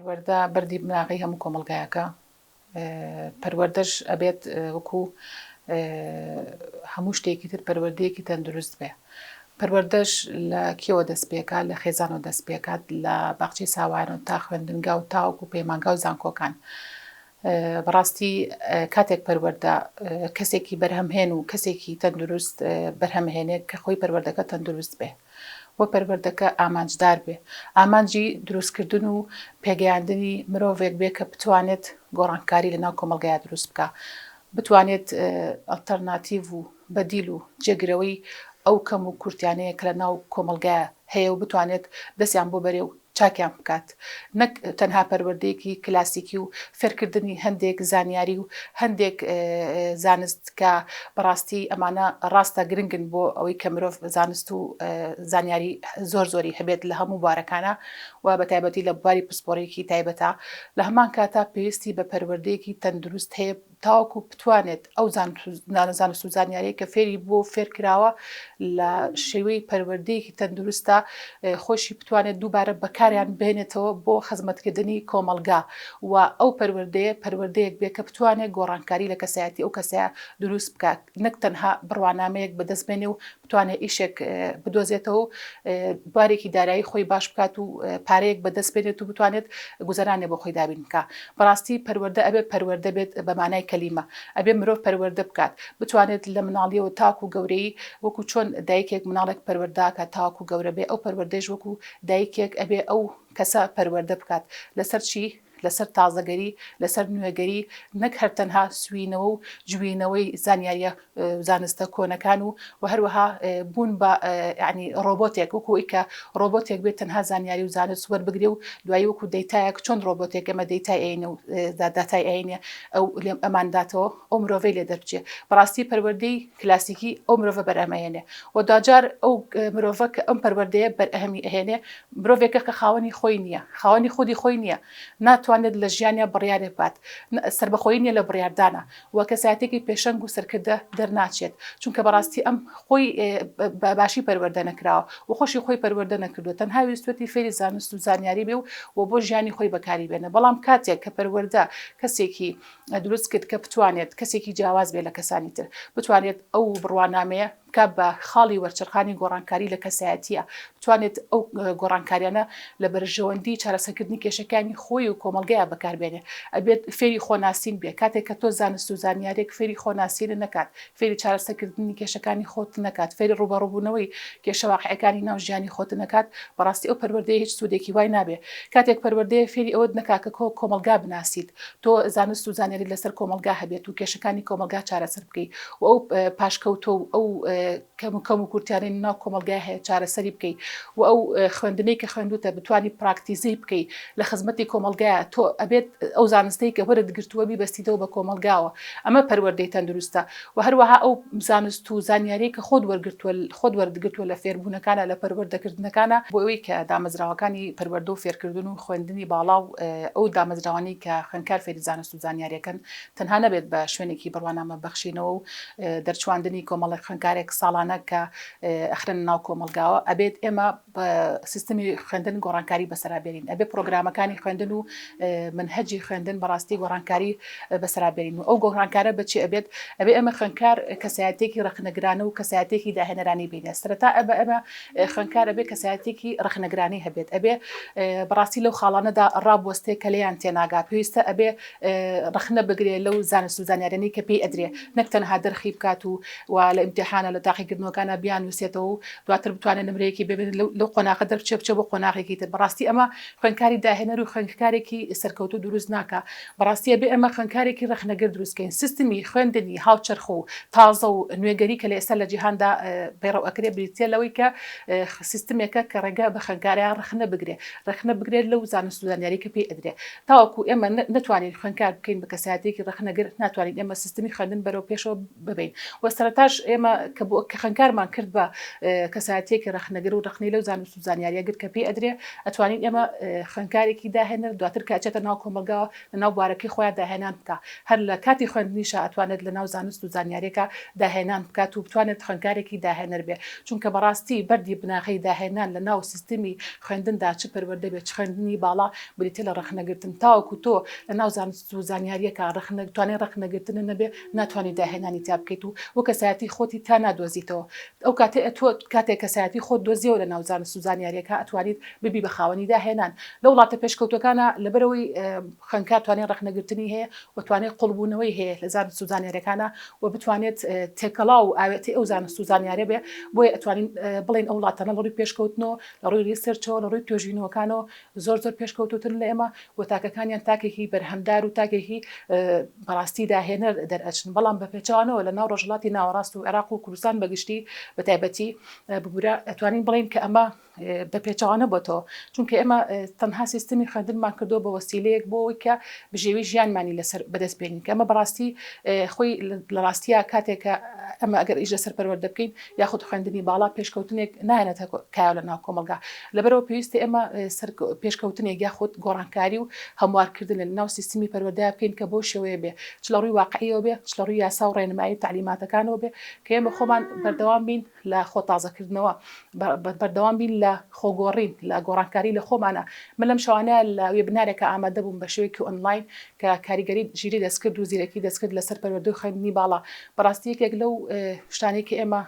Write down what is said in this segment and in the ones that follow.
پەروەردە بەردی بناغی هەموو کۆمەڵگایەکە پەروەردەش ئەبێت وەکو هەموو شتێکی تر پەروەردەیەکی تەندروست بێ. پەروەردەش لە کێوە دەست پێکات، لە خێزانەوە دەست پێکات، لە باخچەی ساوایانەوە تا خوێندنگا و تاوەکو پەیمانگا و زانکۆکان. بەڕاستی کاتێک پەروەردە کەسێکی بەرهەمهێن و کەسێکی تەندروست بەرهەمهێنێت کە خۆی پەروەردەکە تەندروست بێ، وە پەروەردەکە ئامانجدار بێ، ئامانجی دروستکردن و پێگەیاندنی مرۆڤێک بێ کە بتوانێت گۆڕانکاری لەناو کۆمەڵگایە دروست بکە، بتوانێت ئەڵتەرناتیڤ و بەدیل و جێگرەوەی ئەو کەم و کورتیانەیە کە لەناو کۆمەڵگایە هەیە و بتوانێت دەستیان بۆ بەرێ و چاکیان بکات، نەک تەنها پەروەردەیەکی کلاسیکی و فێرکردنی هەندێک زانیاری و هەندێک زانست کە بەڕاستی ئەمانە ڕاستە گرنگن بۆ ئەوەی کە مرۆڤ زانست و زانیاری زۆری هەبێت لە هەموو بوارەکانە و بە تایبەتی لە بواری پسپۆڕێکی تایبەتە. لە هەمان کاتا پێویستی بە پەروەردەیەکی تەندروست هەیە تاوەکو بتوانێت ئەو زانست و زانیاریە کە فێری بۆ فێرکراوە لە شێوەی پەروەردەیەکی تەندروستە خۆشی بتوانێت دووبارە بەکاریان بێنێتەوە بۆ خزمەتکردنی کۆمەڵگا و ئەو پەروەردەیەک بێ کە بتوانێت گۆڕانکاری لە کەسایەتی ئەو کەسەیە دروست بکات، نەک تەنها بڕوانامەیەک بەدەستبێنێ و بتوانێت ئیشێک بدۆزێتەوە و بارێکی دارایی خۆی باش بکات و پارەیەک بەدەست بێنێت و بتوانێت گوزەرانێ بۆ خۆی دابین بکە. بەڕاستی پەروەردە ئەبێ پەروەردە بێت بە مانای کەلیمە، ئەبێ مرۆڤ پەروەردە بکات، بتوانێت لە مناڵیەوە تاکو و گەورەی وەکو چۆن دایکێک مناڵێک پەروەردەکە تاکو و گەورە بێ، ئەو پەروەردەش وەکو دایکێک ئەبێ ئەو کەسە پەروەردە بکات لەسەر چی؟ لەسەر تازەگەری، لەسەر نوێگەری، نەک هەر تەنها سوینەوە و جوێنەوەی زانیاریە زانستە کۆنەکان و هەروەها بوون بە ینی ڕۆبۆتێک وەکوی کە ڕۆبۆتێک بێت تەنها زانیاری و زانست وەربگرێ و دوایی وەکو دەیتایەک چۆن ڕۆبۆتێک ئەمە دەیتای ئەینە و داتای ئەینە ئەو لێم ئەمانداتەوە ئەو مرۆڤەی لێ دەربچێ. بەڕاستی پەروەردەی کلاسیکی ئەو مرۆڤە بەرهەمەهێنێ و داجار ئەو مرۆڤە کە ئەم پەروەردەیە بەرهەمی ئەهێنێ مرۆڤێکە کە خاوەنی خۆی نییە، خاوەنی خودی خۆی نییە، ناتوانێت لە ژیانیا بڕیارێ بات، سربەخۆیی نیە لە بڕیاردانە و کەسایەتێکی پێشەنگ و سەرکردە دەرناچێت، چونکە بەڕاستی ئەم خۆی باشی پەروەردە نەکراوە و خۆشی خۆی پەروەردە نەکردووە، تەنها ویستوەتی فێری زانست و زانیاری بێ و بۆ ژیانی خۆی بەکاری بێنە. بەڵام کاتێک کە پەروەردە کەسێکی دروست کرد کە بتوانێت کەسێکی جیاواز بێ لە کەسانی تر، بتوانێت ئەو بڕوانامەیە کە بە خاڵی وەرچرخانی گۆڕانکاری لە کەسایەتیە، بتوانێت ئەو گۆڕانکاریانە لە بەرژەوەندی چارەسەرکردنی کێشەکانی خۆی و کۆمەڵگەیە بەکاربێنێ، ئەبێت فێری خۆناسین بێ. کاتێک کە تۆ زانست و زانیارێک فێری خۆناسینە نەکات، فێری چارەسەرکردنی کێشەکانی خۆت نەکات، فێری ڕوبەڕووبوونەوەی کێشە واقعیەکانی ناو ژیانی خۆت نەکات، بەڕاستی ئەو پەروەردەیە هیچ سوودێکی وای نابێ. کاتێک پەروەردەیە فێری ئەوەت نەکات کە کۆمەڵگا بناسیت، تۆ زانست و زانیاری لەسەر کۆمەڵگا هەبێت و کێشەکانی کۆمەڵگا چارەسەر بکەیت و ئەو پاشکەوتۆ و ئەو کەم و کورتیانەی ناو کۆمەڵگای هەیە چارەسەری بکەیت و ئەو خوێندنەی کە خوێندوتە بتوانی پراکتیزەی بکەیت لە خزمەتی کۆمەڵگایە، تۆ ئەبێت ئەو زانستەی کە وەرت گرتووە بیبەستیتەوە بە کۆمەڵگاوە، ئەمە پەروەردەی تەندروستە و هەروەها ئەو زانست و زانیاری کە خۆت وەرگرتووە لە فێربوونەکانە لە پەروەردەکردنەکانە بۆ ئەوەی کە دامەزراوەکانی پەروەردە و فێرکردن و خوێندنی باڵا و ئەو دامەزراوانی کە خوێندکار فێری زانست و زانیاریەکەن تەنها نەبێت بە شوێنێکی بڕوانامە بەخشینەوە و دەرچواندنی کۆمەڵی خوێندکارێک ساڵانە کە ئەخرن ناو کۆمەڵگاوە، ئەبێت ئێمە سیستمی خوێندن گۆڕانکاری بەسەرابێنین، ئەبێ پرۆگرامەکانی خوێندن و منهەجی خوێندن بەڕاستی گۆڕانکاری بەسەرابێنین و ئەو گۆڕانکارە بەچی ئەبێت ئەمە خوێندکار کەسایەتێکی ڕخنەگرانە و کەسایەتێکی داهێنەرانی بینێ. سەرەتا ئەمە خوێندکار ئەبێ کەسایەتێکی ڕخنەگرانی هەبێت، ئەبێ بەڕاستی لەو خاڵانەدا ڕابوەستێ کە لێیان تێناگا، پێویستە ئەبێ ڕخنە بگرێ لەو زانست و زانیارانەی کە پێی ئەدرێ، نەک تەنها دەرخی بکات و لە ئیمتیحانە لە تاقیکردنەوەکانە بیان وسێتەوە و دواتر بتوانێت نمرەیەکی ببێت لەو قۆناغە دەربچێ بۆ قۆناغێکی تر. بەڕاستی ئەمە خوێندکاری داهێنەر و خوێندکارێکی سەرکەوتوو دروست ناکە، بەڕاستی ئەبێ ئەمە خوێندکارێکی ڕخنەگر دروستکەین، سیستمی خوێندنی هاوچەرخ و تازە و نوێگەری کە لە ئێستا لە جیهاندا پەیڕەو ئەکرێ بریتیە لەوەی کە سیستمێکە کە ڕێگە بە خوێندکاریان ڕخنە بگرێت لەو زانست و زانیاری کە پێی ئەدرێ. تاوەکو ئێمە نتوانین خوێندکار بکەین بە کەسایەتێکی ڕخنەگر، ناتوانین ئێمە سیستمی خوێندن بەرەو پێشەوە ببین و سەرەتاش ئێمە کە کە خەنکارمان کرد بە کەسایەتێکی ڕخنەگر و ڕخنەی لەو زانست و زانیاریەگر کە پێی ئەدرێ ئەتوانین ئێمە خەنکارێکی داهێنەر دواتر کاچێتە ناو کۆمەلگاوە لە ناو بوارەکەی خۆیان داهێنان بکە هەر لە کاتی خوێندنیشە ئەتوانێت لە ناو زانست و زانیاریەکە داهێنان بکات و بتوانێت خەنکارێکی داهێنەر بێ چونکە بەڕاستی بەردی بناغی داهێنان لە ناو سیستمی خوێندندا چ پەروەردە بێت چ خوێندنی باڵا بریتێ لە ڕخنەگرتن تاوەکو تۆ لە ناو زانست و زانیاریەکە توانێت ڕخنەگرتن نەبێ ناتوانانی داهێنانی تا بکەیت و کەسایەتی خۆتی تا نادۆزیتەوە ئەو تۆ کاتێک کەسایەتی خۆت دۆزیەوە لە ناو زانست و زانیاریەکە ئەتوانیت ببی بە خاوەنی داهێنان لە وڵاتە پێشکەوتەکانە لەبەرەوەی خەنکار توانێت ڕخنەگرتنی هەیە و توانێت قوڵبوونەوەی هەیە لە زانست و زانیاریەکانە و بتوانێت تێکەڵا و ئاوێتی ئەو زانست و زانیارە بێ بۆیە ئەتوانین بڵین ئەو وڵاتانە لە ڕووی پێشکەوتنەوە لە ڕووی ریسێرچەوە لە ڕووی توێژینەوەکانەوە زۆر پێشکەوتوتر لە ئێمە و تاکەکانیان تاکێکی بەرهەمدار و تاکێکی بەڕاستی داهێنەر دەرئەچن بەڵام بە پێچوانەوە لە ناو ڕۆژهەڵاتی ناوەڕاست و عێراق و کوردستان بەگشتی بە تایبەتی ببوورە ئەتوانین بڵین کە ئەمە بە پێچوانە بۆتەوە چونکە ئێمە تەنها سیستمی خوێندنمان کردو بە وەسیلەیەک بۆەوەی کە بژێوی ژیانمانی لەسەر بەدەستبێنین کە ئەمە بەڕاستی خۆی لە ڕاستیە کاتێکە ئەمە ئەگەر ئیش لەسەر پەروەردە بکەین یاخود خوێندنی باڵا پێشکەوتنێک نایەنێتە کایە لە ناو کۆمەلگا لەبەرەوە پێویستە ئێمە پێشکەوتنێک یاخود گۆڕانکاری و هەموارکردن لە ناو سیستمی پەروەردە بکەین کە بۆ شێوەیە بێ چ لە ڕووی واقعیەوە بێ چ لە ڕووی یاسا و ڕێنمایی تعلیماتەکانەوە بێ کە ئێمە خۆمان بەردەوام بین لە خۆ تازەکردنەوە بەردەوام بین لە خۆگۆڕین لە گۆڕانکاری لە خۆمانە من لەم شەوانەیە لە وێبنارێکە ئامادە بووم بە شێوەیەکی ئۆنلاین کە کاریگەری ژیری دەستکرد و زیرەکی دەستکرد لەسەر پەروەردەی خوێندنی باڵا بەڕاستی یەکێک لەو شتانێکی ئێمە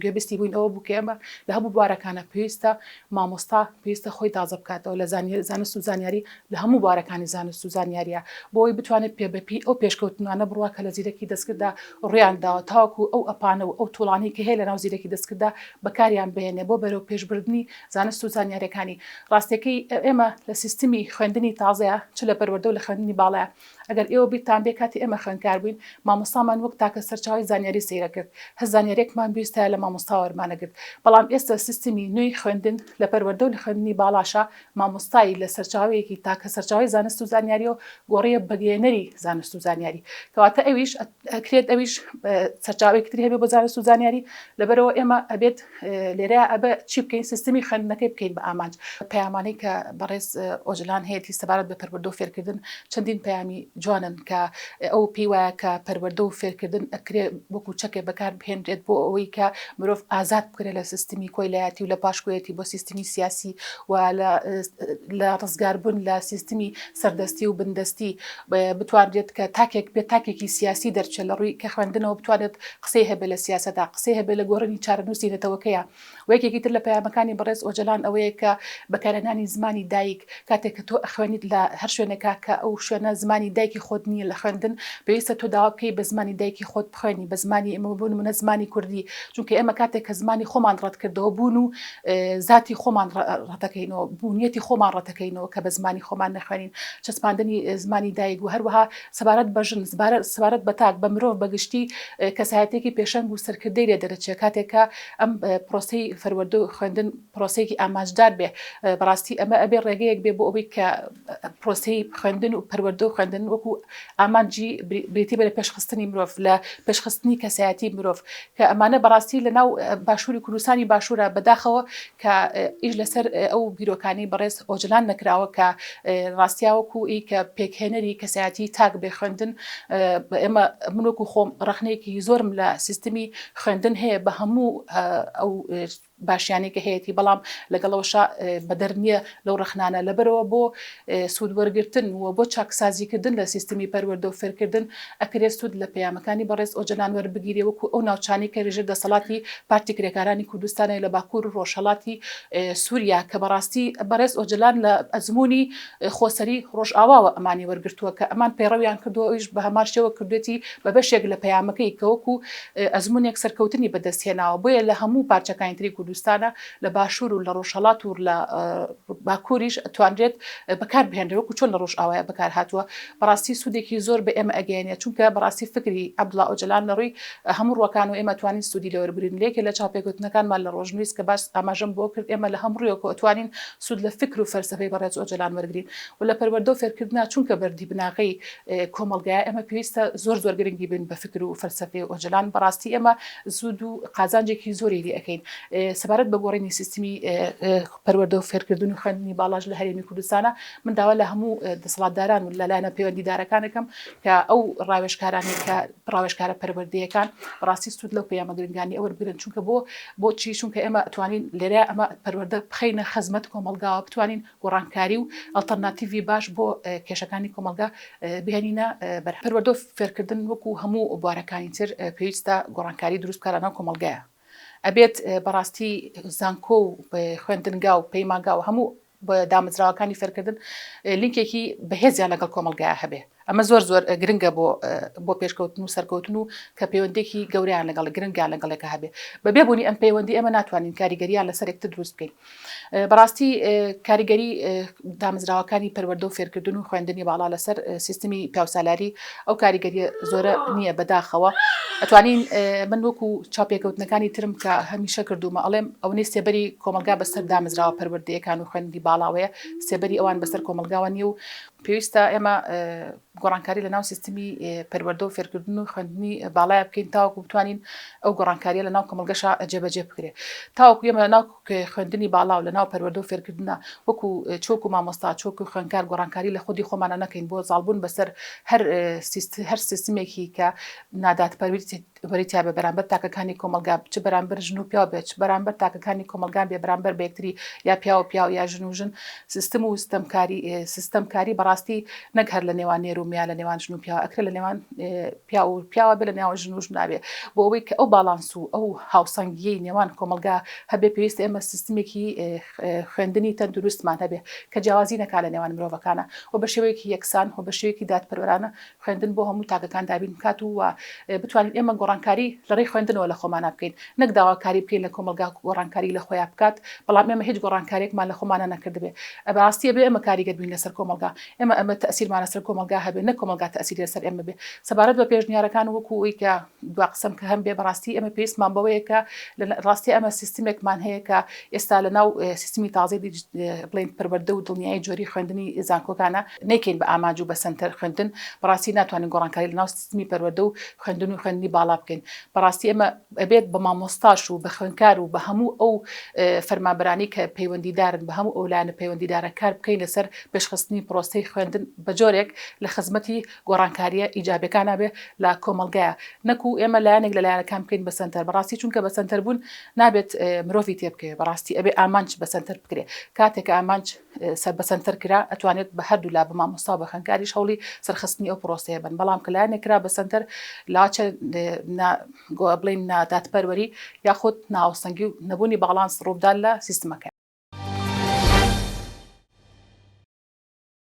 گوێبستی بووین ئەوە بوو کە ئێمە لە هەموو بوارەکانە پێویستە مامۆستا پێویستە خۆی تازە بکاتەوە لە زانست و زانیاری لە هەموو بوارەکانی زانست و زانیاریە بۆی بتوانێت پێبپی ئەو پێشکەوتنانە بڕوا کە لە زیرەکی دەستکردا ڕویانداوە تاوەکو ئەو ئەپانە و ئەو توڵانی کە هەیە لە ناو زیرەکی دەستکردا بەکاریان بهێنێ بۆ بەرەو پێشبردننی زانست و زانیاریەکانی ڕاستەکەی ئێمە لە سیستمی خوێندنی تازەیە چ لە پەروەردە و لە خوێندنی باڵایە ئەگەر ئێوە بیتان بێ کاتی ئێمە خوێندکار بووین مامۆستامان وەک تاکە سەرچاوی زانیاری سەیرە کرد هەر زانیارێکمان پێویستە لە مامۆستا وەرمانەگرت بەڵام ئێستا سیستمی نوێی خوێندن لە پەروەردە و لە خوێندنی باڵاشە مامۆستایی لە سەرچاوەیەکی تاکە سەرچاوی زانست و زانیاریەوە گۆڕیە بەگەێنەری زانست و زانیاری کەواتە ئەویش ئەکرێت ئەویش ئۆجلانێکتر هەبێ بۆ زانست و زانیاری لەبەرەوە ئێمە ئەبێت لێرە ئەبە چی بکەین سیستمی خوێندنەکەی بکەین بە ئامانج پەیامانەی کە بەڕێز ئۆجلان هەیەی سەبارەت بە پەروەردە و فێرکردن چەندین پەیامی جوانن کە ئەو پێی وایە کە پەروەردە و فێرکردن ئەکرێ وەکو چەکێ بەکار بهێنرێت بۆ ئەوەی کە مرۆڤ ئازاد بکرێت لە سیستمی کۆیلایەتی و لە پاشکۆیەتی بۆ سیستمی سیاسی و لە ڕزگاربوون لە سیستمی سەردەستی و بندستی بتوانێت کە تاکێک بێت تاکێکی سیاسی دەرچێت لە ڕووی کە خوێندنەوە بتوانێت قسەی هەبێ لە سیاسەتا قسەی هەبێ لە گۆڕنی چارەنووسی نێتەوەکەیە و یەکێکی تر لە پەیامەکانی بەڕێز ئۆجلان ئەوەیە کە بەکارهێنانی زمانی دایک کاتێک کە تۆ ئەخوێنیت لە هەر شوێنێکا کە ئەو شوێنە زمانی دایکی خۆت نییە لە خوێندن پێویستە تۆ داوا بکەی بە زمانی دایکی خۆت بخوێنی بە زمانی ئێمە بوون منە زمانی کوردی چونکە ئێمە کاتێک کە زمانی خۆمان ڕەتکردەوە بوون و ذاتی خۆمان ڕەتەکەینەوە بوونیەتی خۆمان ڕەتەکەینەوە کە بە زمانی خۆمان نەخوێنین چەسپاندنی زمانی دایک و هەروەها سەبارەت بە ژن سەبارەت بە تاک بە مرۆڤ بەگشتی کەسایەتێکی پێشەنگ و سەرکردەی لێ دەرەچێت کاتێکە ئەم پرۆسەی فەروەردە و خوێندن پرۆسەیەکی ئاماژدار بێ بەڕاستی ئەمە ئەبێ ڕێگەیەک بێ بۆ ئەوەی کە پرۆسەی خوێندن و پەروەردە و خوێندن وەکو ئامانجی بریتی بە لە پێشخستنی مرۆڤ لە پێشخستنی کەسایەتی مرۆڤ کە ئەمانە بەڕاستی لە ناو باشووری کوردستانی باشوورە بەداخەوە کە ئیش لەسەر ئەو بیرۆکانی بەڕێز ئۆجلان نەکراوە کە ڕاستیاوەکو ئی کە پێکهێنەری کەسایەتی تاک بێ خوێندن ئێمە منوەکو خۆم ڕخنەیەکی زۆرم لە سیستمی خوێندن هەیە بە هەموو ئەو باشیانێکە هەیەی بەڵام لەگەڵەوەشا بەدەر نییە لەو ڕخنانە لەبەرەوە بۆ سوودوەرگرتن و بۆ چاکسازیکردن لە سیستمی پەروەردە و فێرکردن ئەکرێت سوود لە پەیامەکانی بەڕێز ئۆجلان وەربگیرێ وەکو ئەو ناوچانەی کە ڕێژە دەسەڵاتی پارتی کرێکارانی کوردستانی لە باکوور و ڕۆژهەڵاتی سووریا کە بەڕاستی بەڕێز ئۆجلان لە ئەزمموی خۆسەری ڕۆژئاواوە ئەمانی وەرگرتووە کە ئەمان پەیڕەویان کردووە ئەویش بە هەمان شێوە کردوێتی بە بەشێک لە پەیامەکەی کە وەکو ئەزمموونێک سەرکەوتنی بەدەستهێناوە بۆیە لە هەموو پارچەکانی تری کوردستانە لە باشوور و لە ڕۆژهەڵات و لە باکووریش توانرێت بەکاربهێنرێت وەکو چۆن لە ڕۆژ ئاوایە بەکار هاتووە بەڕاستی سوودێکی زۆر بە ئێمە ئەگەیەنێت چونکە بەڕاستی فکری عەبدوڵڵا ئۆجەلان لە ڕووی هەموو ڕووەکان و ئێمە توانین سوودی لەوەربگرین لێکێ لە چاپێکوتنەکانمان لە ڕۆژنوویست کە باش ئاماژەم بۆ کرد ئێمە لە هەموو ڕوویەکەوە ئەتوانین سوود لە فکر و فەلسەفەی بەڕێز ئۆجەلان وەرگرین و لە پەروەردە و فێرکردنا چونکە بەردی بناغەی کۆمەڵگایە ئێمە پێویستە زۆر گرنگی بن بە فکر و فەلسەفەی ئۆجەلان بەڕاستی ئێمە زود و قازانجێکی زۆری لێ ئەەکەین سەبارەت بە گۆڕینی سیستمی پەروەردە و فێرکردن و خوێندنی باڵاژ لە هەرێمی کوردستانە من داوا لە هەموو دەسەڵاتداران و لەلایەنە پەیوەندیدارەکانەکەم کە ئەو ڕاوێژکارانی کە ڕاوێژکارە پەروەردەیەکان بەڕاستی سوود لەو پەیامە گرنگانی ئەوە بگرن چونکە بۆچی چونکە ئێمە ئەتوانین لێرە ئەمە پەروەردە بخەینە خەزمەت کۆمەلگاوە بتوانین گۆڕانکاری و ئەڵتەرناتیڤی باش بۆ کێشەکانی کۆمەلگا بهێنینە بەر پەروەردە و فێرکردن وەکو هەموو بوارەکانی تر پێویستە گۆڕانکاری دروست بکات لەناو کۆمەلگایە ئەبێت بەڕاستی زانکۆ و خوێندنگا و پەیمانگا و هەموو بە دامەزراوەکانی فێرکردن لینکێکی بەهێزیان لەگەڵ کۆمەلگایە هەبێ ئەمە زۆر گرنگە بۆ پێشکەوتن و سەرکەوتن و کە پەیوەندێکی گەوریان لەگەڵ گرنگیان لەگەڵێکە هەبێ بەبێ بوونی ئەم پەیوەندی ئێمە ناتوانین کاریگەریان لەسەر یەکتر دروست بکەین بەڕاستی کاریگەری دامەزراوەکانی پەروەردە و فێرکردن و خوێندنی باڵا لەسەر سیستمی پیاوسالاری ئەو کاریگەریە زۆرە نییە بەداخەوە ئەتوانین من وەکو چاپێکەوتنەکانی ترم کە هەمیشە کردومە ئەڵێم ئەو نێ سێبەری کۆمەلگا بەسەر دامەزراوە پەروەردەیەکان و خوێندنی باڵاوەیە سێبەری ئەوان بەسەر کۆمەلگاوە نیە و پێویستە ئێمە گۆڕانکاری لە ناو سیستمی پەروەردە و فێرکردن و خوێندنی باڵایە بکەین تاوەکو بتوانین ئەو گۆڕانکاریە لە ناو کۆمەلگەشە جێبەجێ بکرێت تاوەکو ئێمە لە ناو خوێندنی باڵا و لە ناو پەروەردە و فێرکردنە وەکو چۆک و مامۆستا چۆک و خوێندکار گۆڕانکاری لە خودی خۆمانە نەکەین بۆ زاڵبوون بەسەر هەر سیستمێکی کە ناداتپەروەریتیا بە بەرامبەر تاکەکانی کۆمەلگا چ بەرامبەر ژن و پیا بێت بەرامبەر تاکەکانی کۆمەلگان بێ بەرامبەر بە یەکتری یا پیا و پیا و یا ژن و ژن سیستم و سیستەمکاری بەڕاستی نەک هەر لە نێوان نێر و میا لە نێوان ژن و پیا ئەکرێ لە نێوان پیا و پیاوە بێ لە نێوان ژن و ژن نابێ بۆ ئەوەی کە ئەو باڵانس و ئەو هاوسەنگیەی نێوان کۆمەلگا هەبێ پێویستە ئێمە سیستمێکی خوێندنی تەندروستمان هەبێ کە جیاوازی نەکا لە نێوان مرۆڤەکانە و بە شێوەیەکی یەکسان و بە شێوەیەکی دادپەروەرانە خوێندن بۆ هەموو تاکەکان دابین بکات و بتوانین ئێمە گۆڕانکاری لە ڕێی خوێندنەوە لە خۆمانە بکەین نەک داواکاری بکەین لە کۆمەلگا گۆڕانکاری لە خۆیان بکات بەڵام ئێمە هیچ گۆڕانکارێکمان لە خۆمانە نەکردبێ بەڕاستی بێ ئێمە کاریگەر بین لەسەر کۆمەلگا ئێمە تەسیرمانە سەر کۆمەلگا هەبێ نە کۆمەلگا تەسیری لەسەر ئێمە بێ سەبارەت بە پێشنیارەکان وەکو ئەوی کە دوا قسەم کە هەم بێ بەڕاستی ئێمە پێویستمان بەوەیە کە ڕاستی ئەمە سیستمێکمان هەیە کە ئێستا لە ناو سیستمی تازەی بڵین پەروەردە و دڵنیایی جۆری خوێندنی زانکۆکانە نەیکەین بە ئاماج و بە سەنتەر خوێندن بەڕاستی ناتوانین گۆڕانکاری لە ناو سیستمی پەروەردە و خوێندن و خوێندنی باڵا بکەین بەڕاستی ئێمە ئەبێت بە مامۆستاش و بە خوێندکار و بە هەموو ئەو فەرمانبەرانی کە پەیوەندیدارن بە هەموو ئەو لایەنە پەیوەندیدارە کار بکەین لەسەر پێشخستنی پرۆسەی خوێندن بە جۆرێک لە خزمەتی گۆڕانکاریە ئیجابەکانە بێ لە کۆمەلگایە نەکو ئێمە لایەنێک لە لایەنەکان بکەین بە سەنتەر بەڕاستی چونکە بە سەنتەر بوون نابێت مرۆڤی تێ بکەوێ بەڕاستی ئەبێ ئامانج بە سەنتەر بکرێ کاتێک ئامانج بە سەنتەر کرا ئەتوانێت بە هەردوو لا بە مامۆستا و بە خوێندکاریش هەوڵی سەرخستنی ئەو پرۆسەیە بن بەڵام کە لایەنێک کرا بە سەنتەر لاچە بڵین ناداتپەروەری یاخود ناوسەنگی و نەبوونی باڵانس ڕووبدان لە سیستمەکە